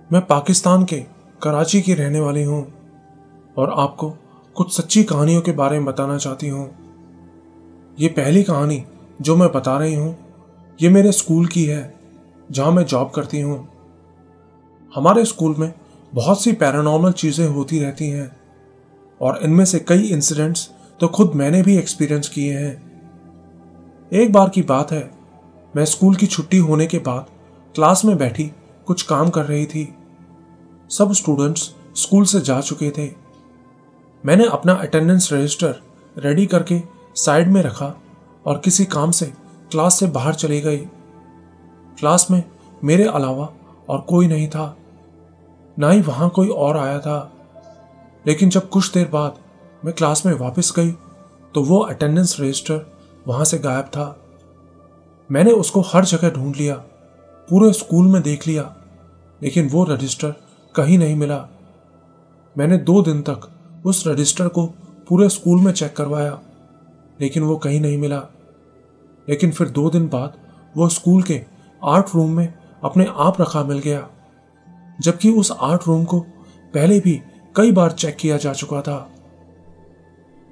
मैं पाकिस्तान के कराची की रहने वाली हूँ और आपको कुछ सच्ची कहानियों के बारे में बताना चाहती हूँ। ये पहली कहानी जो मैं बता रही हूँ ये मेरे स्कूल की है जहाँ मैं जॉब करती हूँ। हमारे स्कूल में बहुत सी पैरानॉर्मल चीज़ें होती रहती हैं और इनमें से कई इंसिडेंट्स तो खुद मैंने भी एक्सपीरियंस किए हैं। एक बार की बात है, मैं स्कूल की छुट्टी होने के बाद क्लास में बैठी कुछ काम कर रही थी। सब स्टूडेंट्स स्कूल से जा चुके थे। मैंने अपना अटेंडेंस रजिस्टर रेडी करके साइड में रखा और किसी काम से क्लास से बाहर चली गई। क्लास में मेरे अलावा और कोई नहीं था, ना ही वहां कोई और आया था। लेकिन जब कुछ देर बाद मैं क्लास में वापस गई तो वो अटेंडेंस रजिस्टर वहां से गायब था। मैंने उसको हर जगह ढूंढ लिया, पूरे स्कूल में देख लिया, लेकिन वो रजिस्टर कहीं नहीं मिला। मैंने 2 दिन तक उस रजिस्टर को पूरे स्कूल में चेक करवाया, लेकिन वो कहीं नहीं मिला। लेकिन फिर 2 दिन बाद वो स्कूल के आर्ट रूम में अपने आप रखा मिल गया, जबकि उस आर्ट रूम को पहले भी कई बार चेक किया जा चुका था।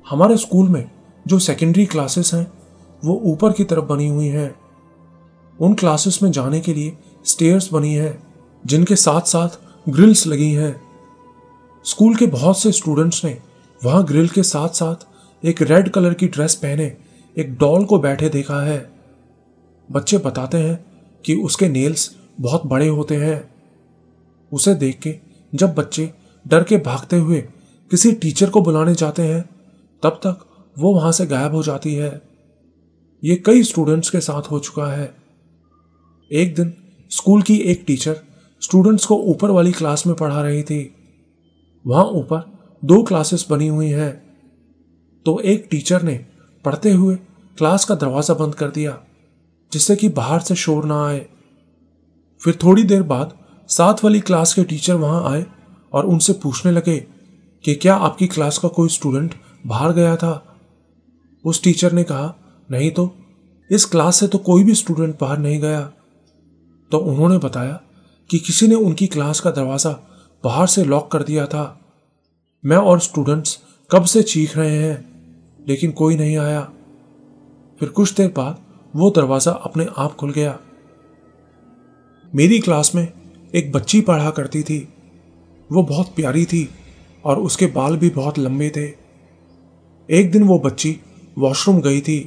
हमारे स्कूल में जो सेकेंडरी क्लासेस हैं वो ऊपर की तरफ बनी हुई हैं। उन क्लासेस में जाने के लिए स्टेयर्स बनी हैं जिनके साथ साथ ग्रिल्स लगी हैं। स्कूल के बहुत से स्टूडेंट्स ने वहां ग्रिल के साथ साथ एक रेड कलर की ड्रेस पहने एक डॉल को बैठे देखा है। बच्चे बताते हैं कि उसके नेल्स बहुत बड़े होते हैं। उसे देख के जब बच्चे डर के भागते हुए किसी टीचर को बुलाने जाते हैं तब तक वो वहां से गायब हो जाती है। ये कई स्टूडेंट्स के साथ हो चुका है। एक दिन स्कूल की एक टीचर स्टूडेंट्स को ऊपर वाली क्लास में पढ़ा रही थी। वहां ऊपर 2 क्लासेस बनी हुई हैं, तो एक टीचर ने पढ़ते हुए क्लास का दरवाजा बंद कर दिया जिससे कि बाहर से शोर ना आए। फिर थोड़ी देर बाद साथ वाली क्लास के टीचर वहां आए और उनसे पूछने लगे कि क्या आपकी क्लास का कोई स्टूडेंट बाहर गया था। उस टीचर ने कहा, नहीं तो इस क्लास से तो कोई भी स्टूडेंट बाहर नहीं गया। तो उन्होंने बताया कि किसी ने उनकी क्लास का दरवाजा बाहर से लॉक कर दिया था। मैं और स्टूडेंट्स कब से चीख रहे हैं लेकिन कोई नहीं आया। फिर कुछ देर बाद वो दरवाजा अपने आप खुल गया। मेरी क्लास में एक बच्ची पढ़ा करती थी। वो बहुत प्यारी थी और उसके बाल भी बहुत लंबे थे। एक दिन वो बच्ची वॉशरूम गई थी।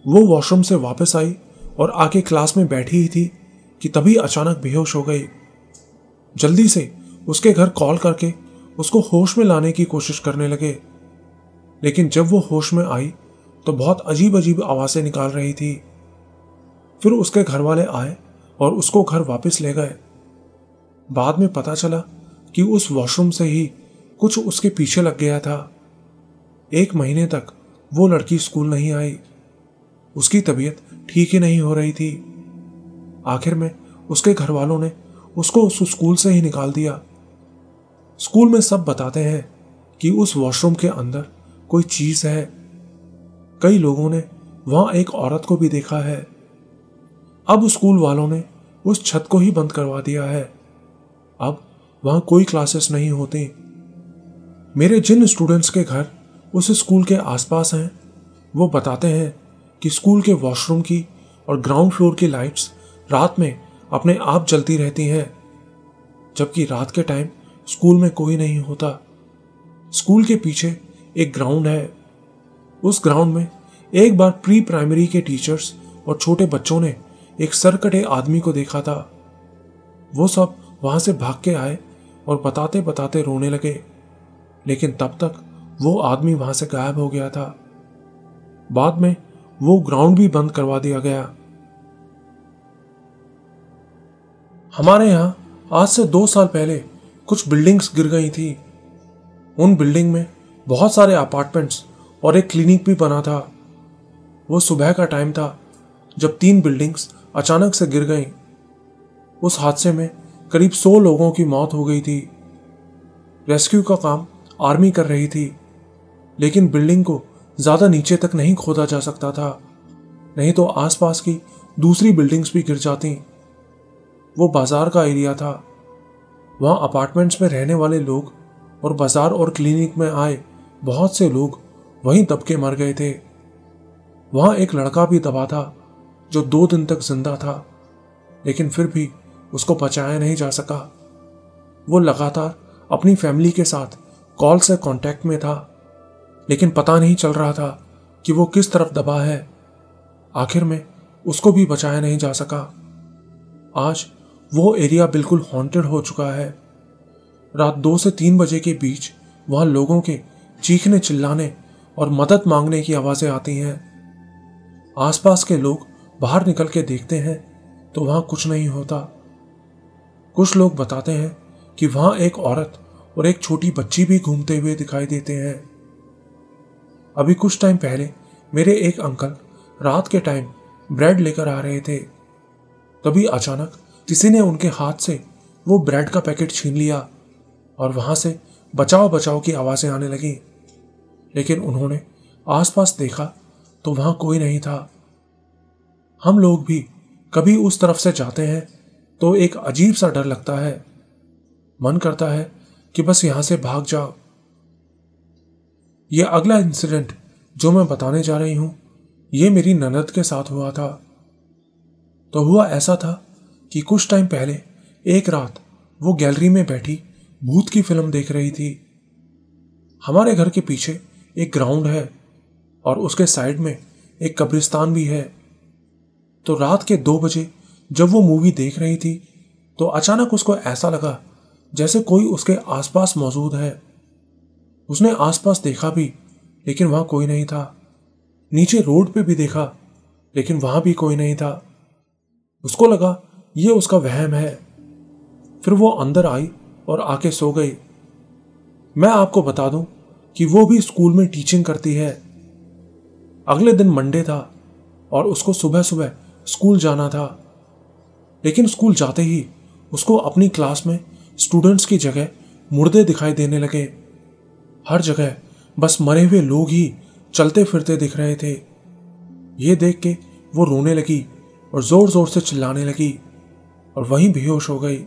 वो वॉशरूम से वापस आई और आके क्लास में बैठी ही थी कि तभी अचानक बेहोश हो गई। जल्दी से उसके घर कॉल करके उसको होश में लाने की कोशिश करने लगे, लेकिन जब वो होश में आई तो बहुत अजीब अजीब आवाजें निकाल रही थी। फिर उसके घर वाले आए और उसको घर वापस ले गए। बाद में पता चला कि उस वॉशरूम से ही कुछ उसके पीछे लग गया था। 1 महीने तक वो लड़की स्कूल नहीं आई। उसकी तबीयत ठीक ही नहीं हो रही थी। आखिर में उसके घर वालों ने उसको उस स्कूल से ही निकाल दिया। स्कूल में सब बताते हैं कि उस वॉशरूम के अंदर कोई चीज है। कई लोगों ने वहां एक औरत को भी देखा है। अब स्कूल वालों ने उस छत को ही बंद करवा दिया है। अब वहां कोई क्लासेस नहीं होती। मेरे जिन स्टूडेंट्स के घर उस स्कूल के आसपास हैं वो बताते हैं कि स्कूल के वॉशरूम की और ग्राउंड फ्लोर की लाइट्स रात में अपने आप जलती रहती हैं, जबकि रात के टाइम स्कूल में कोई नहीं होता। स्कूल के पीछे एक ग्राउंड है। उस ग्राउंड में एक बार प्री प्राइमरी के टीचर्स और छोटे बच्चों ने एक सरकटे आदमी को देखा था। वो सब वहां से भाग के आए और बताते बताते रोने लगे, लेकिन तब तक वो आदमी वहां से गायब हो गया था। बाद में वो ग्राउंड भी बंद करवा दिया गया। हमारे यहां आज से 2 साल पहले कुछ बिल्डिंग्स गिर गई थी। उन बिल्डिंग में बहुत सारे अपार्टमेंट्स और एक क्लिनिक भी बना था। वो सुबह का टाइम था जब 3 बिल्डिंग्स अचानक से गिर गईं। उस हादसे में करीब 100 लोगों की मौत हो गई थी। रेस्क्यू का काम आर्मी कर रही थी, लेकिन बिल्डिंग को ज्यादा नीचे तक नहीं खोदा जा सकता था, नहीं तो आसपास की दूसरी बिल्डिंग्स भी गिर जाती। वो बाजार का एरिया था। वहाँ अपार्टमेंट्स में रहने वाले लोग और बाजार और क्लिनिक में आए बहुत से लोग वहीं दब के मर गए थे। वहाँ एक लड़का भी दबा था जो 2 दिन तक जिंदा था, लेकिन फिर भी उसको बचाया नहीं जा सका। वो लगातार अपनी फैमिली के साथ कॉल से कांटेक्ट में था, लेकिन पता नहीं चल रहा था कि वो किस तरफ दबा है। आखिर में उसको भी बचाया नहीं जा सका। आज वो एरिया बिल्कुल हॉन्टेड हो चुका है। रात 2 से 3 बजे के बीच वहां लोगों के चीखने चिल्लाने और मदद मांगने की आवाजें आती हैं। आसपास के लोग बाहर निकल के देखते हैं तो वहां कुछ नहीं होता। कुछ लोग बताते हैं कि वहां एक औरत और एक छोटी बच्ची भी घूमते हुए दिखाई देते हैं। अभी कुछ टाइम पहले मेरे एक अंकल रात के टाइम ब्रेड लेकर आ रहे थे। तभी अचानक किसी ने उनके हाथ से वो ब्रेड का पैकेट छीन लिया और वहां से बचाओ बचाओ की आवाजें आने लगी। लेकिन उन्होंने आसपास देखा तो वहां कोई नहीं था। हम लोग भी कभी उस तरफ से जाते हैं तो एक अजीब सा डर लगता है। मन करता है कि बस यहां से भाग जाओ। यह अगला इंसिडेंट जो मैं बताने जा रही हूं, यह मेरी ननद के साथ हुआ था। तो हुआ ऐसा था कि कुछ टाइम पहले एक रात वो गैलरी में बैठी भूत की फिल्म देख रही थी। हमारे घर के पीछे एक ग्राउंड है और उसके साइड में एक कब्रिस्तान भी है। तो रात के 2 बजे जब वो मूवी देख रही थी तो अचानक उसको ऐसा लगा जैसे कोई उसके आसपास मौजूद है। उसने आसपास देखा भी, लेकिन वहां कोई नहीं था। नीचे रोड पे भी देखा, लेकिन वहां भी कोई नहीं था। उसको लगा ये उसका वहम है। फिर वो अंदर आई और आके सो गई। मैं आपको बता दूं कि वो भी स्कूल में टीचिंग करती है। अगले दिन मंडे था और उसको सुबह सुबह स्कूल जाना था। लेकिन स्कूल जाते ही उसको अपनी क्लास में स्टूडेंट्स की जगह मुर्दे दिखाई देने लगे। हर जगह बस मरे हुए लोग ही चलते फिरते दिख रहे थे। ये देख के वो रोने लगी और जोर जोर से चिल्लाने लगी और वहीं बेहोश हो गई।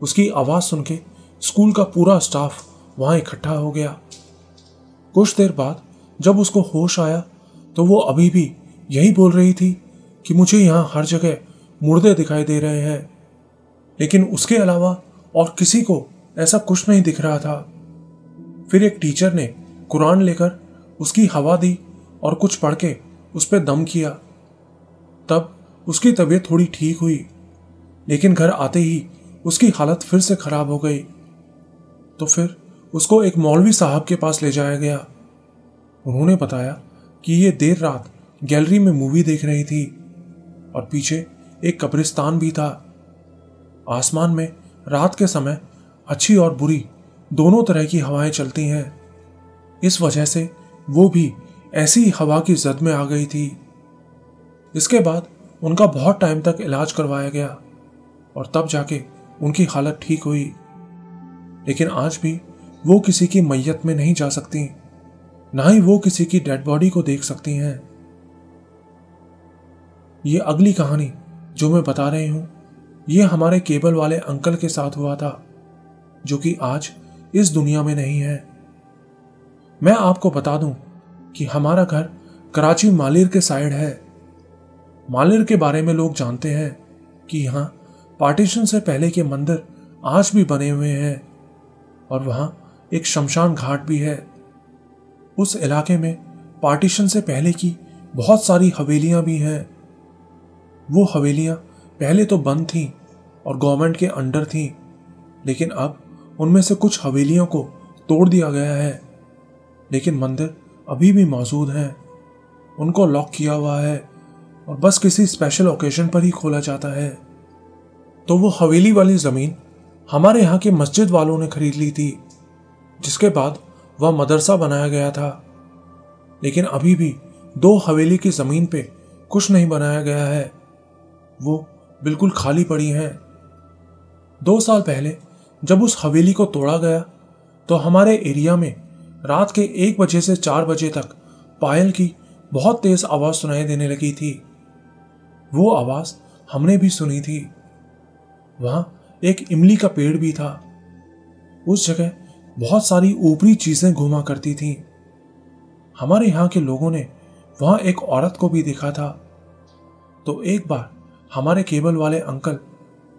उसकी आवाज सुन के स्कूल का पूरा स्टाफ वहां इकट्ठा हो गया। कुछ देर बाद जब उसको होश आया तो वो अभी भी यही बोल रही थी कि मुझे यहां हर जगह मुर्दे दिखाई दे रहे हैं, लेकिन उसके अलावा और किसी को ऐसा कुछ नहीं दिख रहा था। फिर एक टीचर ने कुरान लेकर उसकी हवा दी और कुछ पढ़ के उस पर दम किया। तब उसकी तबीयत थोड़ी ठीक हुई, लेकिन घर आते ही उसकी हालत फिर से खराब हो गई। तो फिर उसको एक मौलवी साहब के पास ले जाया गया। उन्होंने बताया कि ये देर रात गैलरी में मूवी देख रही थी और पीछे एक कब्रिस्तान भी था। आसमान में रात के समय अच्छी और बुरी दोनों तरह की हवाएं चलती हैं। इस वजह से वो भी ऐसी हवा की जद में आ गई थी। इसके बाद उनका बहुत टाइम तक इलाज करवाया गया और तब जाके उनकी हालत ठीक हुई। लेकिन आज भी वो किसी की मैयत में नहीं जा सकती, ना ही वो किसी की डेड बॉडी को देख सकती हैं। ये अगली कहानी जो मैं बता रही हूं, ये हमारे केबल वाले अंकल के साथ हुआ था, जो कि आज इस दुनिया में नहीं है। मैं आपको बता दूं कि हमारा घर कराची मालिर के साइड है। मालिर के बारे में लोग जानते हैं कि यहाँ पार्टीशन से पहले के मंदिर आज भी बने हुए हैं और वहाँ एक शमशान घाट भी है। उस इलाके में पार्टीशन से पहले की बहुत सारी हवेलियां भी हैं। वो हवेलियां पहले तो बंद थीं और गवर्नमेंट के अंडर थीं, लेकिन अब उनमें से कुछ हवेलियों को तोड़ दिया गया है, लेकिन मंदिर अभी भी मौजूद हैं। उनको लॉक किया हुआ है और बस किसी स्पेशल ओकेजन पर ही खोला जाता है। तो वो हवेली वाली जमीन हमारे यहाँ के मस्जिद वालों ने खरीद ली थी, जिसके बाद वह मदरसा बनाया गया था। लेकिन अभी भी 2 हवेली की जमीन पे कुछ नहीं बनाया गया है, वो बिल्कुल खाली पड़ी हैं। 2 साल पहले जब उस हवेली को तोड़ा गया तो हमारे एरिया में रात के 1 बजे से 4 बजे तक पायल की बहुत तेज आवाज सुनाई देने लगी थी। वो आवाज हमने भी सुनी थी। वहां एक इमली का पेड़ भी था। उस जगह बहुत सारी ऊपरी चीजें घूमा करती थीं। हमारे यहाँ के लोगों ने वहां एक औरत को भी देखा था। तो एक बार हमारे केबल वाले अंकल,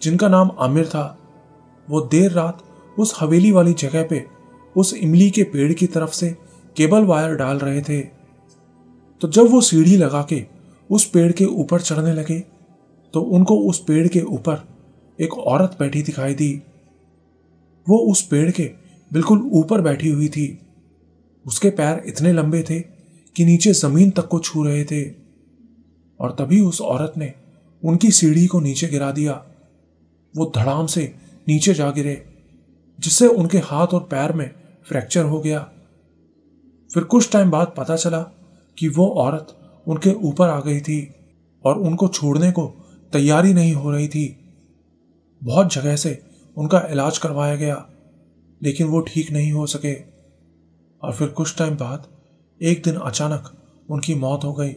जिनका नाम आमिर था, वो देर रात उस हवेली वाली जगह पे उस इमली के पेड़ की तरफ से केबल वायर डाल रहे थे। तो जब वो सीढ़ी लगा के उस पेड़ के ऊपर चढ़ने लगे तो उनको उस पेड़ के ऊपर एक औरत बैठी दिखाई दी। वो उस पेड़ के बिल्कुल ऊपर बैठी हुई थी। उसके पैर इतने लंबे थे कि नीचे जमीन तक को छू रहे थे। और तभी उस औरत ने उनकी सीढ़ी को नीचे गिरा दिया। वो धड़ाम से नीचे जा गिरे, जिससे उनके हाथ और पैर में फ्रैक्चर हो गया। फिर कुछ टाइम बाद पता चला कि वो औरत उनके ऊपर आ गई थी और उनको छोड़ने को तैयारी नहीं हो रही थी। बहुत जगह से उनका इलाज करवाया गया, लेकिन वो ठीक नहीं हो सके। और फिर कुछ टाइम बाद एक दिन अचानक उनकी मौत हो गई।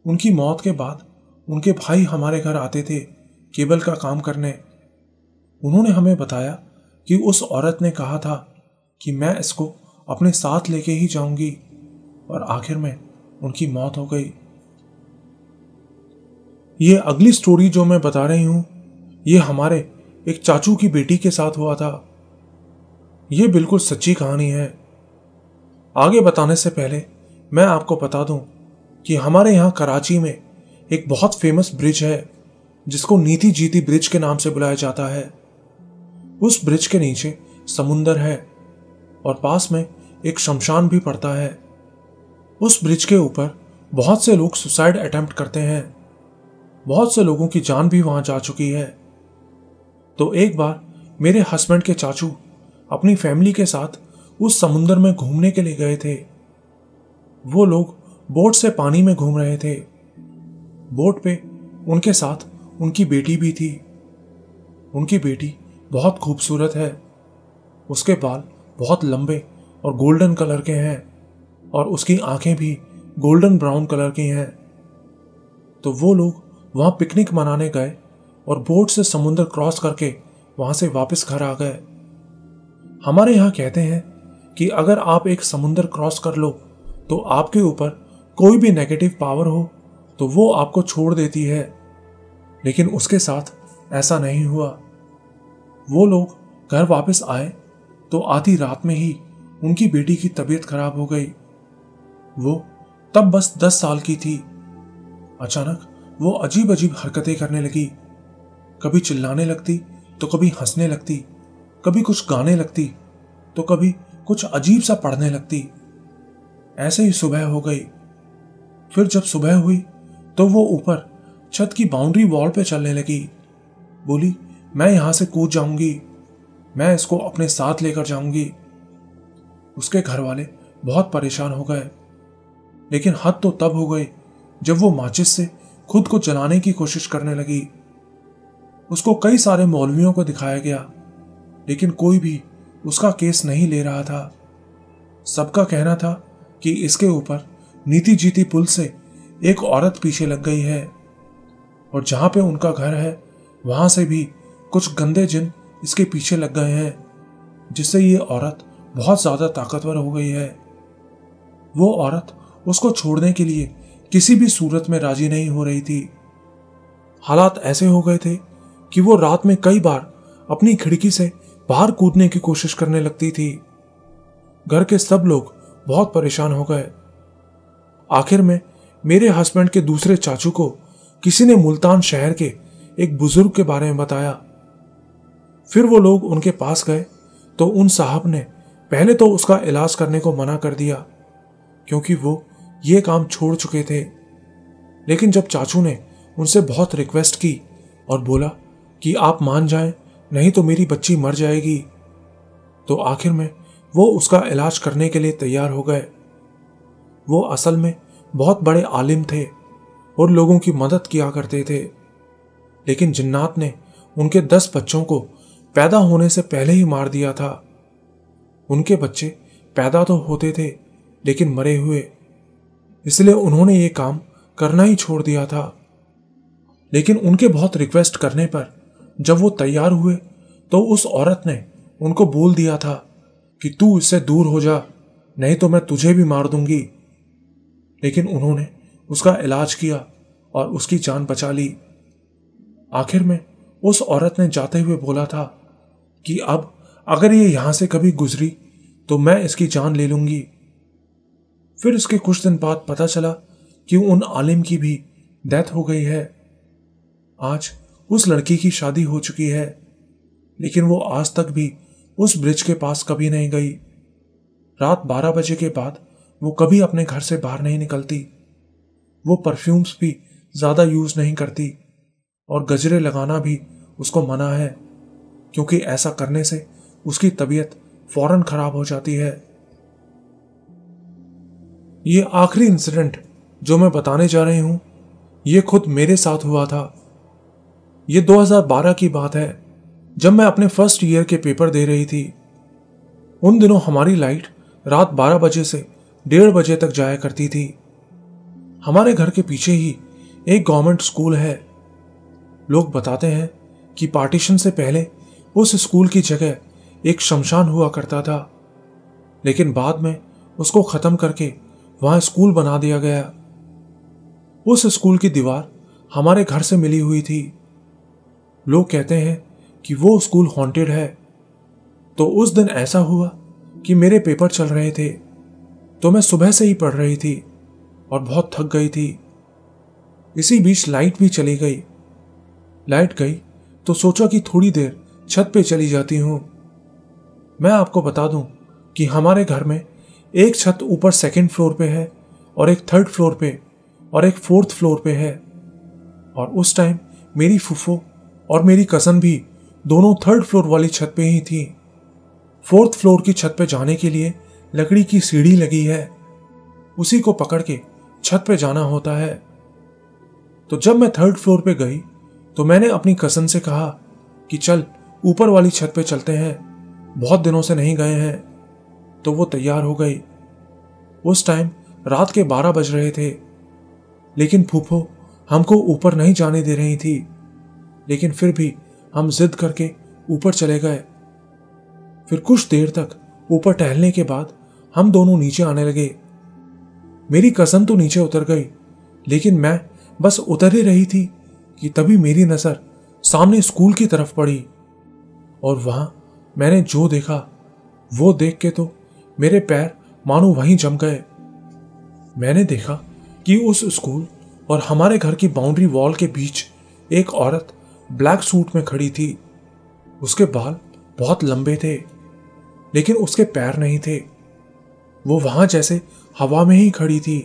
उनकी मौत के बाद उनके भाई हमारे घर आते थे केबल का काम करने। उन्होंने हमें बताया कि उस औरत ने कहा था कि मैं इसको अपने साथ लेके ही जाऊंगी, और आखिर में उनकी मौत हो गई। ये अगली स्टोरी जो मैं बता रही हूं, ये हमारे एक चाचू की बेटी के साथ हुआ था। ये बिल्कुल सच्ची कहानी है। आगे बताने से पहले मैं आपको बता दूं कि हमारे यहाँ कराची में एक बहुत फेमस ब्रिज है जिसको नीति जीती ब्रिज के नाम से बुलाया जाता है। उस ब्रिज के नीचे समुंदर है और पास में एक शमशान भी पड़ता है। उस ब्रिज के ऊपर बहुत से लोग सुसाइड अटेम्प्ट करते हैं। बहुत से लोगों की जान भी वहां जा चुकी है। तो एक बार मेरे हस्बैंड के चाचू अपनी फैमिली के साथ उस समुंदर में घूमने के लिए गए थे। वो लोग बोट से पानी में घूम रहे थे। बोट पे उनके साथ उनकी बेटी भी थी। उनकी बेटी बहुत खूबसूरत है। उसके बाल बहुत लंबे और गोल्डन कलर के हैं और उसकी आंखें भी गोल्डन ब्राउन कलर की हैं। तो वो लोग वहां पिकनिक मनाने गए और बोट से समुद्र क्रॉस करके वहां से वापस घर आ गए। हमारे यहाँ कहते हैं कि अगर आप एक समुद्र क्रॉस कर लो तो आपके ऊपर कोई भी नेगेटिव पावर हो तो वो आपको छोड़ देती है, लेकिन उसके साथ ऐसा नहीं हुआ। वो लोग घर वापस आए तो आधी रात में ही उनकी बेटी की तबीयत खराब हो गई। वो तब बस 10 साल की थी। अचानक वो अजीब अजीब हरकतें करने लगी। कभी चिल्लाने लगती तो कभी हंसने लगती, कभी कुछ गाने लगती तो कभी कुछ अजीब सा पढ़ने लगती। ऐसे ही सुबह हो गई। फिर जब सुबह हुई तो वो ऊपर छत की बाउंड्री वॉल पे चलने लगी। बोली, मैं यहां से कूद जाऊंगी, मैं इसको अपने साथ लेकर जाऊंगी। उसके घर वाले बहुत परेशान हो गए, लेकिन हद तो तब हो गई जब वो माचिस से खुद को जलाने की कोशिश करने लगी। उसको कई सारे मौलवियों को दिखाया गया, लेकिन कोई भी उसका केस नहीं ले रहा था। सबका कहना था कि इसके ऊपर नीति जीती पुल से एक औरत पीछे लग गई है, और जहां पे उनका घर है वहां से भी कुछ गंदे जिन इसके पीछे लग गए हैं, जिससे ये औरत बहुत ज्यादा ताकतवर हो गई है। वो औरत उसको छोड़ने के लिए किसी भी सूरत में राजी नहीं हो रही थी। हालात ऐसे हो गए थे कि वो रात में कई बार अपनी खिड़की से बाहर कूदने की कोशिश करने लगती थी। घर के सब लोग बहुत परेशान हो गए। आखिर में मेरे हस्बैंड के दूसरे चाचू को किसी ने मुल्तान शहर के एक बुजुर्ग के बारे में बताया। फिर वो लोग उनके पास गए तो उन साहब ने पहले तो उसका इलाज करने को मना कर दिया, क्योंकि वो ये काम छोड़ चुके थे। लेकिन जब चाचू ने उनसे बहुत रिक्वेस्ट की और बोला कि आप मान जाएं, नहीं तो मेरी बच्ची मर जाएगी, तो आखिर में वो उसका इलाज करने के लिए तैयार हो गए। वो असल में बहुत बड़े आलिम थे और लोगों की मदद किया करते थे, लेकिन जिन्नात ने उनके 10 बच्चों को पैदा होने से पहले ही मार दिया था। उनके बच्चे पैदा तो होते थे लेकिन मरे हुए, इसलिए उन्होंने ये काम करना ही छोड़ दिया था। लेकिन उनके बहुत रिक्वेस्ट करने पर जब वो तैयार हुए तो उस औरत ने उनको बोल दिया था कि तू इससे दूर हो जा, नहीं तो मैं तुझे भी मार दूंगी। लेकिन उन्होंने उसका इलाज किया और उसकी जान बचा ली। आखिर में उस औरत ने जाते हुए बोला था कि अब अगर ये यहां से कभी गुजरी तो मैं इसकी जान ले लूंगी। फिर इसके कुछ दिन बाद पता चला कि उन आलिम की भी डेथ हो गई है। आज उस लड़की की शादी हो चुकी है, लेकिन वो आज तक भी उस ब्रिज के पास कभी नहीं गई। रात 12 बजे के बाद वो कभी अपने घर से बाहर नहीं निकलती। वो परफ्यूम्स भी ज्यादा यूज नहीं करती और गजरे लगाना भी उसको मना है, क्योंकि ऐसा करने से उसकी तबीयत फौरन खराब हो जाती है। ये आखिरी इंसिडेंट जो मैं बताने जा रही हूं, ये खुद मेरे साथ हुआ था। ये 2012 की बात है, जब मैं अपने फर्स्ट ईयर के पेपर दे रही थी। उन दिनों हमारी लाइट रात 12 बजे से 1:30 बजे तक जाया करती थी। हमारे घर के पीछे ही एक गवर्नमेंट स्कूल है। लोग बताते हैं कि पार्टीशन से पहले उस स्कूल की जगह एक शमशान हुआ करता था, लेकिन बाद में उसको खत्म करके वहां स्कूल बना दिया गया। उस स्कूल की दीवार हमारे घर से मिली हुई थी। लोग कहते हैं कि वो स्कूल हॉन्टेड है। तो उस दिन ऐसा हुआ कि मेरे पेपर चल रहे थे, तो मैं सुबह से ही पढ़ रही थी और बहुत थक गई थी। इसी बीच लाइट भी चली गई। लाइट गई तो सोचा कि थोड़ी देर छत पे चली जाती हूं। मैं आपको बता दूं कि हमारे घर में एक छत ऊपर 2nd फ्लोर पे है और एक 3rd फ्लोर पे और एक 4th फ्लोर पे है। और उस टाइम मेरी फूफो और मेरी कजन भी दोनों 3rd फ्लोर वाली छत पे ही थी। 4th फ्लोर की छत पे जाने के लिए लकड़ी की सीढ़ी लगी है, उसी को पकड़ के छत पे जाना होता है। तो जब मैं 3rd फ्लोर पे गई तो मैंने अपनी कजन से कहा कि चल ऊपर वाली छत पे चलते हैं, बहुत दिनों से नहीं गए हैं। तो वो तैयार हो गई। उस टाइम रात के 12 बज रहे थे, लेकिन फूफो हमको ऊपर नहीं जाने दे रही थी। लेकिन फिर भी हम जिद करके ऊपर चले गए। फिर कुछ देर तक ऊपर टहलने के बाद हम दोनों नीचे आने लगे। मेरी कजन तो नीचे उतर गई, लेकिन मैं बस उतर ही रही थी कि तभी मेरी नजर सामने स्कूल की तरफ पड़ी। और वहां मैंने जो देखा वो देख के तो मेरे पैर मानो वहीं जम गए। मैंने देखा कि उस स्कूल और हमारे घर की बाउंड्री वॉल के बीच एक औरत ब्लैक सूट में खड़ी थी। उसके बाल बहुत लंबे थे, लेकिन उसके पैर नहीं थे। वो वहां जैसे हवा में ही खड़ी थी।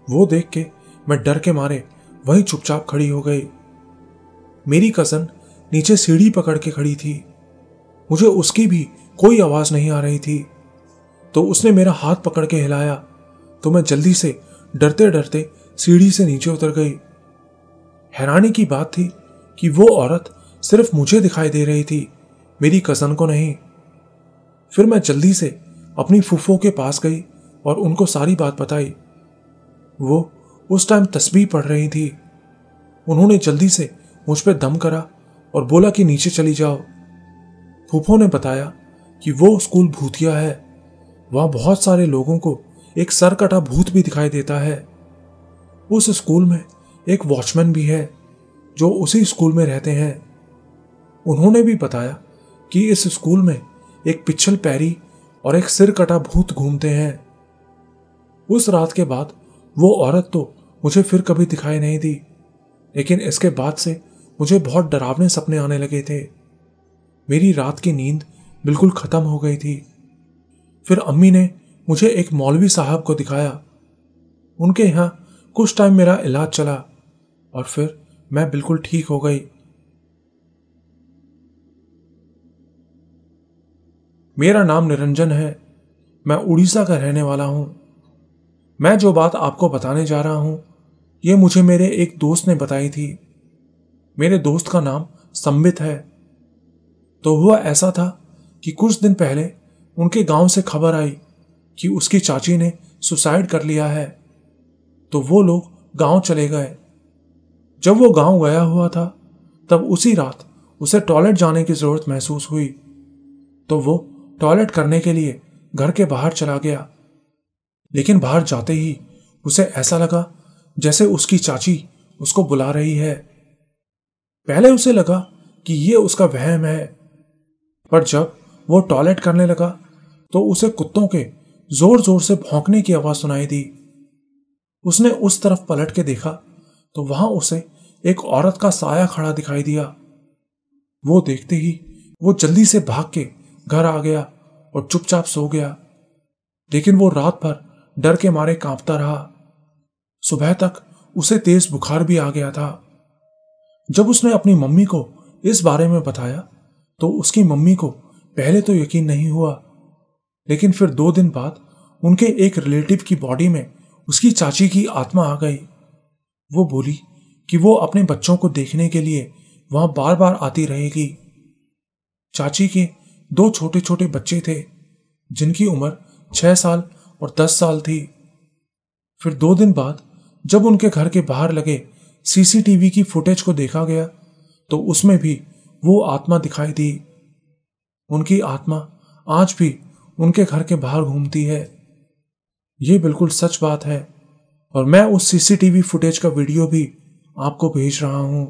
वो देख के मैं डर के मारे वहीं चुपचाप खड़ी हो गई। मेरी कजन नीचे सीढ़ी पकड़ के खड़ी थी। मुझे उसकी भी कोई आवाज नहीं आ रही थी। तो उसने मेरा हाथ पकड़ के हिलाया, तो मैं जल्दी से डरते डरते सीढ़ी से नीचे उतर गई। हैरानी की बात थी कि वो औरत सिर्फ मुझे दिखाई दे रही थी, मेरी कजन को नहीं। फिर मैं जल्दी से अपनी फूफो के पास गई और उनको सारी बात बताई। वो उस टाइम तस्बीह पढ़ रही थी। उन्होंने जल्दी से मुझ पे दम करा और बोला कि नीचे चली जाओ। फूफो ने बताया कि वो स्कूल भूतिया है, वहां बहुत सारे लोगों को एक सरकटा भूत भी दिखाई देता है। उस स्कूल में एक वॉचमैन भी है जो उसी स्कूल में रहते हैं। उन्होंने भी बताया कि इस स्कूल में एक पिच्छल पैरी और एक सिर कटा भूत घूमते हैं। उस रात के बाद वो औरत तो मुझे फिर कभी दिखाई नहीं दी, लेकिन इसके बाद से मुझे बहुत डरावने सपने आने लगे थे। मेरी रात की नींद बिल्कुल खत्म हो गई थी। फिर अम्मी ने मुझे एक मौलवी साहब को दिखाया। उनके यहां कुछ टाइम मेरा इलाज चला और फिर मैं बिल्कुल ठीक हो गई। मेरा नाम निरंजन है। मैं उड़ीसा का रहने वाला हूं। मैं जो बात आपको बताने जा रहा हूं, यह मुझे मेरे एक दोस्त ने बताई थी। मेरे दोस्त का नाम संबित है। तो हुआ ऐसा था कि कुछ दिन पहले उनके गांव से खबर आई कि उसकी चाची ने सुसाइड कर लिया है। तो वो लोग गांव चले गए। जब वो गांव गया हुआ था तब उसी रात उसे टॉयलेट जाने की जरूरत महसूस हुई, तो वो टॉयलेट करने के लिए घर के बाहर चला गया। लेकिन बाहर जाते ही उसे ऐसा लगा जैसे उसकी चाची उसको बुला रही है। पहले उसे लगा कि ये उसका वहम है, पर जब वो टॉयलेट करने लगा तो उसे कुत्तों के जोर जोर से भौंकने की आवाज सुनाई दी। उसने उस तरफ पलट के देखा तो वहां उसे एक औरत का साया खड़ा दिखाई दिया। वो देखते ही वो जल्दी से भाग के घर आ गया और चुपचाप सो गया। लेकिन वो रात भर डर के मारे कांपता रहा। सुबह तक उसे तेज बुखार भी आ गया था। जब उसने अपनी मम्मी को इस बारे में बताया तो उसकी मम्मी को पहले तो यकीन नहीं हुआ, लेकिन फिर 2 दिन बाद उनके एक रिलेटिव की बॉडी में उसकी चाची की आत्मा आ गई। वो बोली कि वो अपने बच्चों को देखने के लिए वहां बार बार आती रहेगी। चाची के 2 छोटे छोटे बच्चे थे जिनकी उम्र 6 साल और 10 साल थी। फिर 2 दिन बाद जब उनके घर के बाहर लगे सीसीटीवी की फुटेज को देखा गया तो उसमें भी वो आत्मा दिखाई दी। उनकी आत्मा आज भी उनके घर के बाहर घूमती है। ये बिल्कुल सच बात है और मैं उस सीसीटीवी फुटेज का वीडियो भी आपको भेज रहा हूं।